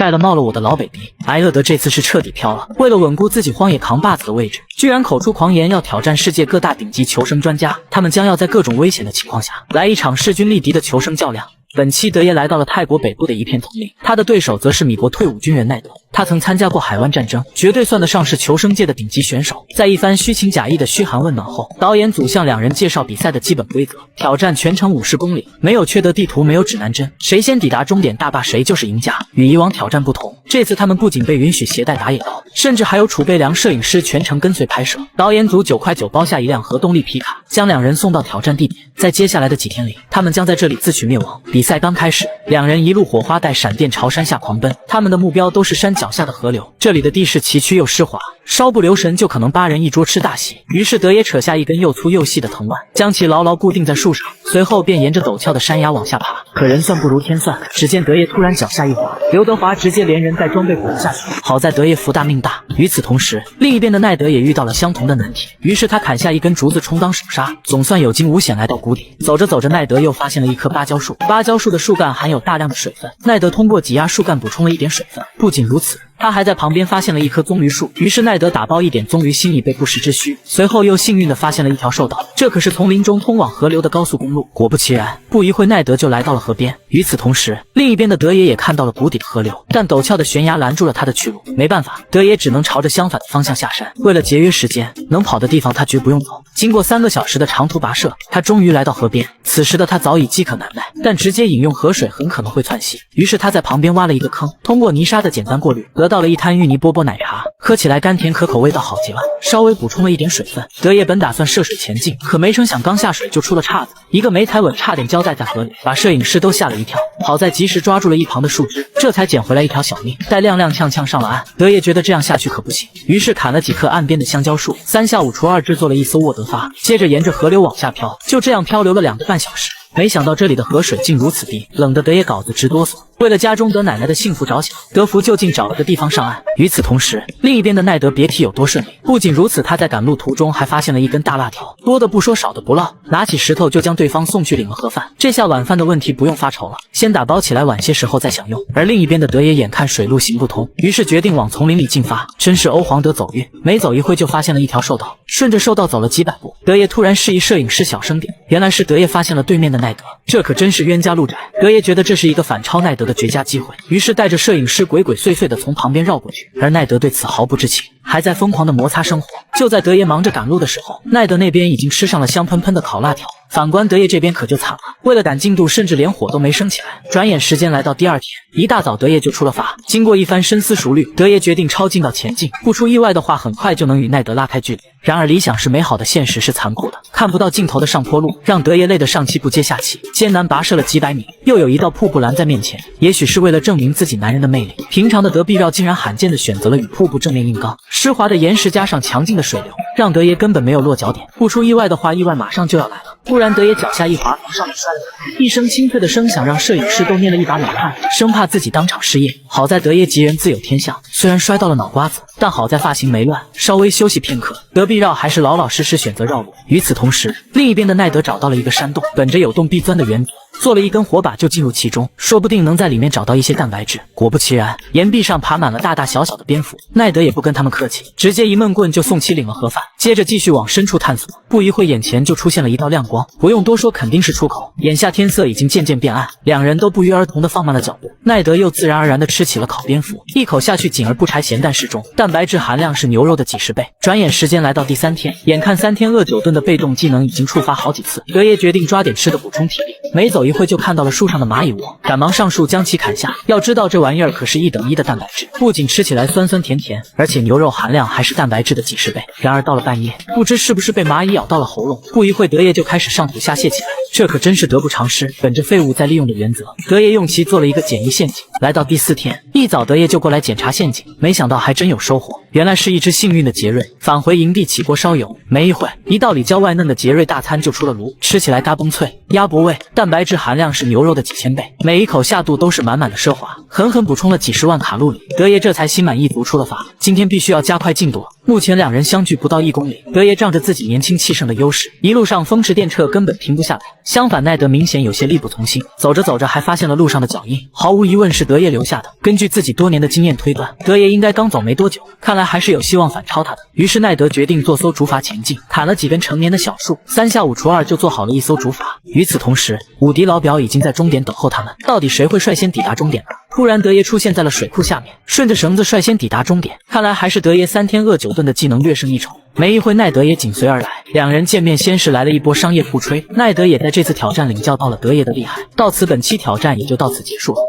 盖了冒了我的老 baby。埃厄德这次是彻底飘了，为了稳固自己荒野扛把子的位置，居然口出狂言要挑战世界各大顶级求生专家，他们将要在各种危险的情况下来一场势均力敌的求生较量。本期德爷来到了泰国北部的一片丛林，他的对手则是米国退伍军人奈德。他曾参加过海湾战争，绝对算得上是求生界的顶级选手。在一番虚情假意的嘘寒问暖后，导演组向两人介绍比赛的基本规则：挑战全程50公里，没有缺德地图，没有指南针，谁先抵达终点大坝谁就是赢家。与以往挑战不同，这次他们不仅被允许携带打野刀，甚至还有储备粮摄影师全程跟随拍摄。导演组9块9包下一辆核动力皮卡，将两人送到挑战地点。在接下来的几天里，他们将在这里自取灭亡。比赛刚开始，两人一路火花带闪电朝山下狂奔，他们的目标都是山脚下的河流。这里的地势崎岖又湿滑，稍不留神就可能8人一桌吃大席。于是德爷扯下一根又粗又细的藤蔓，将其牢牢固定在树上，随后便沿着陡峭的山崖往下爬。可人算不如天算，只见德爷突然脚下一滑，刘德华直接连人带装备滚了下去。好在德爷福大命大。与此同时，另一边的奈德也遇到了相同的难题，于是他砍下一根竹子充当手刹，总算有惊无险来到谷底。走着走着，奈德又发现了一棵芭蕉树，芭蕉树的树干含有大量的水分，奈德通过挤压树干补充了一点水分。不仅如此，他还在旁边发现了一棵棕榈树，于是奈德打包一点棕榈，心里被不时之需。随后又幸运地发现了一条兽道，这可是丛林中通往河流的高速公路。果不其然，不一会奈德就来到了河边。与此同时，另一边的德爷也看到了谷底的河流，但陡峭的悬崖拦住了他的去路。没办法，德爷只能朝着相反的方向下山。为了节约时间，能跑的地方他绝不用走。经过3个小时的长途跋涉，他终于来到河边。此时的他早已饥渴难耐，但直接饮用河水很可能会窜稀，于是他在旁边挖了一个坑，通过泥沙的简单过滤，得到了一滩芋泥波波奶茶，喝起来甘甜可口，味道好极了。稍微补充了一点水分，德爷本打算涉水前进，可没成想刚下水就出了岔子，一个没踩稳，差点交代在河里，把摄影师都吓了一跳。好在及时抓住了一旁的树枝，这才捡回来一条小命，待踉踉跄跄上了岸。德爷觉得这样下去可不行，于是砍了几棵岸边的香蕉树，3下5除2制作了一艘沃德发，接着沿着河流往下漂，就这样漂流了2个半小时。没想到这里的河水竟如此低，冷得德爷稿子直哆嗦。为了家中德奶奶的幸福着想，德福就近找了个地方上岸。与此同时，另一边的奈德别提有多顺利。不仅如此，他在赶路途中还发现了一根大辣条，多的不说，少的不落，拿起石头就将对方送去领了盒饭。这下晚饭的问题不用发愁了，先打包起来，晚些时候再享用。而另一边的德爷眼看水路行不通，于是决定往丛林里进发。真是欧皇德走运，没走一会就发现了一条兽道，顺着兽道走了几百步，德爷突然示意摄影师小声点，原来是德爷发现了对面的奈德，这可真是冤家路窄。德爷觉得这是一个反超奈德的绝佳机会，于是带着摄影师鬼鬼祟祟地从旁边绕过去，而奈德对此毫不知情，还在疯狂的摩擦生活。就在德爷忙着赶路的时候，奈德那边已经吃上了香喷喷的烤辣条，反观德爷这边可就惨了，为了赶进度，甚至连火都没升起来。转眼时间来到第2天，一大早德爷就出了发。经过一番深思熟虑，德爷决定抄近道前进，不出意外的话，很快就能与奈德拉开距离。然而理想是美好的，现实是残酷的，看不到尽头的上坡路让德爷累得上气不接下气，艰难跋涉了几百米，又有一道瀑布拦在面前。也许是为了证明自己男人的魅力，平常的德必绕竟然罕见的选择了与瀑布正面硬刚。湿滑的岩石加上强劲的水流，让德爷根本没有落脚点。不出意外的话，意外马上就要来了。突然德爷脚下一滑，从上面摔了下来，一声清脆的声响让摄影师都捏了一把冷汗，生怕自己当场失业。好在德爷吉人自有天相，虽然摔到了脑瓜子，但好在发型没乱，稍微休息片刻，德必绕还是老老实实选择绕路。与此同时，另一边的奈德找到了一个山洞，本着有洞必钻的原则，做了一根火把就进入其中，说不定能在里面找到一些蛋白质。果不其然，岩壁上爬满了大大小小的蝙蝠，奈德也不跟他们客气，直接一闷棍就送其领了盒饭，接着继续往深处探索。不一会眼前就出现了一道亮光，不用多说肯定是出口。眼下天色已经渐渐变暗，两人都不约而同地放慢了脚步，奈德又自然而然地吃起了烤蝙蝠，一口下去紧而不柴，咸淡适中，蛋白质含量是牛肉的几十倍。转眼时间来到第3天，眼看3天饿9顿的被动技能已经触发好几次，德爷决定抓点吃的补充体力。没走一会就看到了树上的蚂蚁窝，赶忙上树将其砍下。要知道这玩意儿可是1等1的蛋白质，不仅吃起来酸酸甜甜，而且牛肉含量还是蛋白质的几十倍。然而到了半夜，不知是不是被蚂蚁咬到了喉咙，不一会德爷就开始上吐下泻起来，这可真是得不偿失。本着废物再利用的原则，德爷用其做了一个简易陷阱。来到第4天，一早德爷就过来检查陷阱，没想到还真有收获，原来是一只幸运的杰瑞。返回营地起锅烧油，没一会一道里焦外嫩的杰瑞大餐就出了炉，吃起来嘎嘣脆，鸭脖味，蛋白质含量是牛肉的几千倍，每一口下肚都是满满的奢华，狠狠补充了几10万卡路里。德爷这才心满意足出了发，今天必须要加快进度了。目前两人相距不到1公里，德爷仗着自己年轻气盛的优势，一路上风驰电掣，根本停不下来。相反，奈德明显有些力不从心，走着走着还发现了路上的脚印，毫无疑问是德爷留下的。根据自己多年的经验推断，德爷应该刚走没多久，看来还是有希望反超他的。于是奈德决定坐艘竹筏前进，砍了几根成年的小树，3下5除2就做好了一艘竹筏。与此同时，伍迪老表已经在终点等候他们。到底谁会率先抵达终点呢？突然，德爷出现在了水库下面，顺着绳子率先抵达终点。看来还是德爷3天饿9顿的技能略胜一筹。没一会，奈德也紧随而来。两人见面，先是来了一波商业互吹。奈德也在这次挑战领教到了德爷的厉害。到此，本期挑战也就到此结束了。